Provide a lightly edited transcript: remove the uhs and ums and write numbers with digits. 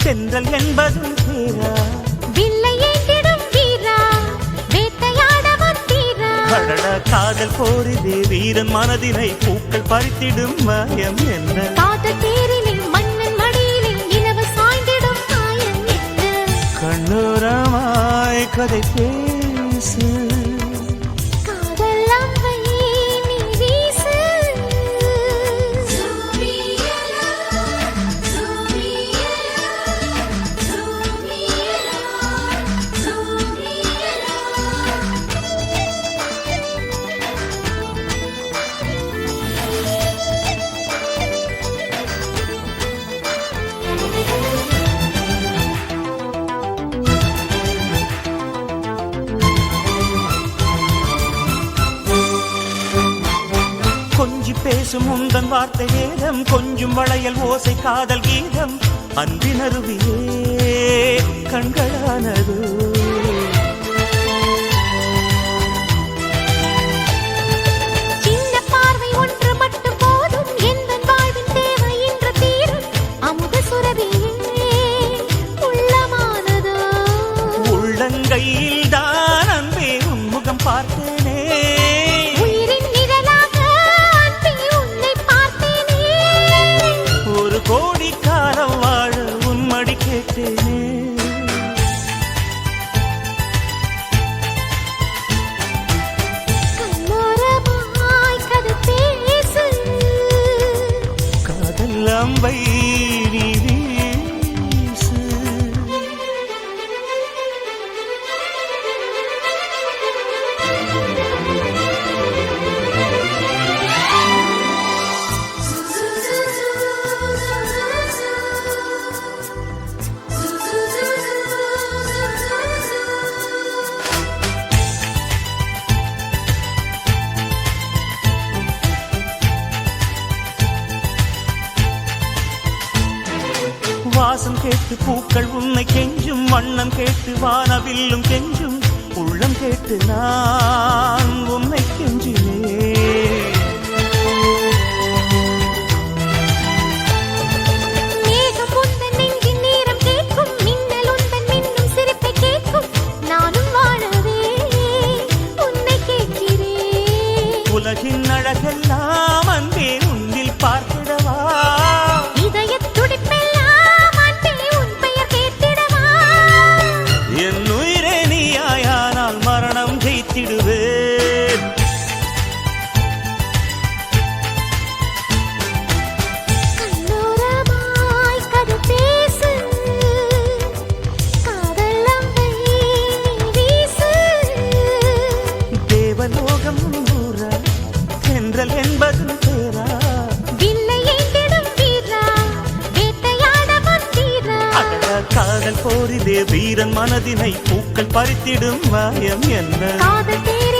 தென்றல் என்பது பேரா வில்லை ஏந்திடும் வீரா வேட்டையாட வந்தீரா கடடா காதல் போரிதே வீரன் மனதினை பூக்கள் பறித்திடும் மாயம் என்ன காதல் தேரிலே மன்னன் மடியிலே நிலவு சாய்ந்திடும் மாயம் என்ன கண்ணோரமாய் கதை பேசு காதல் அம்பை நீ வீசு கொஞ்சி பேசும் உந்தன் வார்த்தை வேதம் கொஞ்சம் வளையல் ஓசை காதல் கீதம் அன்பினருவியே கண்களானது சின்ன பார்வை ஒன்று மட்டும் போதும் எந்தன் வாழ்வின் தேவை இன்று தீரும் அமுத சுரபியே உள்ளமானதோ உள்ளங்கையில் தான் அன்பே உன்முகம் பார்த்தேனே உயிரின் நிழலாக அன்பே உன்னை பார்த்தேனே ஒரு கோடி காலம் வாழ உன்மடி கேட்டேனே கண்ணோரமாய் கதை பேசு காதல் அம்பை நீ வீசு வாசம் கேட்டு பூக்கள் உன்னை கெஞ்சும் வண்ணம் கேட்டு வானவில்லும் கெஞ்சும் உள்ளம் கேட்டு நான் உன்னை கெஞ்சினேன் மேகம் உந்தன் நெஞ்சின் நேரம் கேட்கும் மின்னல் உந்தன் மின்னும் சிரிப்பை கேட்கும் நானும் வாழவே உன்னை கேட்கிறேன் உலகின் அழகெல்லாம் அன்பே உன்னில் பார்த்திடவா இதயத் துடிப்பெல்லாம் அன்பே உன் பெயர் கேட்டிடவா என் உயிரே நீயாயானால் மரணம் ஜெயித்திடுவேன் கண்ணோரமாய் கதை பேசு காதல் அம்பை நீ வீசு தேவலோகம் ஊரா தென்றல் என்பது பேரா வில்லை ஏந்திடும் வீரா வேட்டையாட வந்தீரா அடடா காதல் போரிலே வீரன் மனதினை பூக்கள் பறித்திடும் மாயம் என்ன காதல் தேரிலே